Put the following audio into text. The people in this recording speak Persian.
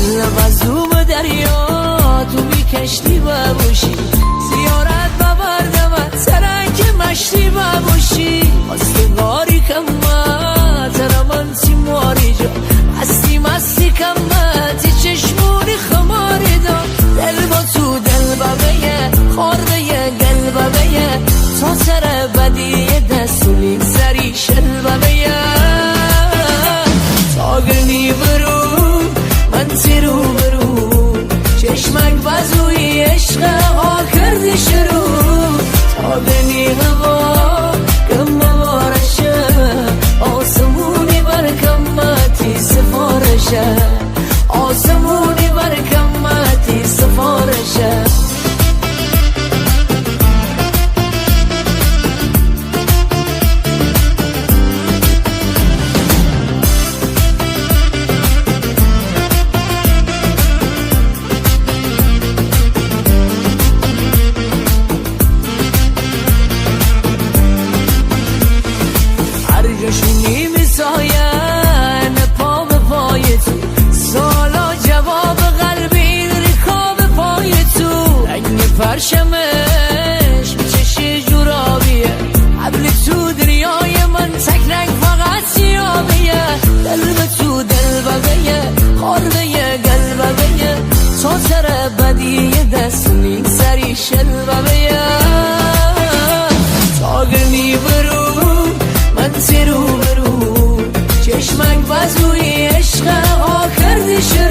دلم از او به دریا تو بی کشتی باشی زیارت ببردم سرنگ مشتی باشی خواستگاری کمه ترمن سیماری جا مستی مستی کمه تی چشمونی خماری دا دل با تو دل ببیه خورده گل ببیه تا سر بدی دستونی سری شل ببیه تاگرنی برو من تیرو برو چشمک بزوی عشق ها کردی شروع تاگرنی هوا کم بارشه آسمونی برکمتی سفارشه آسمونی برکمتی سفارشه جاشونی میساین پا به پای تو سالا جواب قلبی رکاب پای تو رنگ پرشمش میچشی جورابیه قبل تو دریای من تک رنگ فقط سیابیه دل به تو دل ببیه خورده گل ببیه تا سر بدی دستونی سری شل ببیه تاگرنی برو من تیرو برو چشمک بزوی عشق ها کردی شد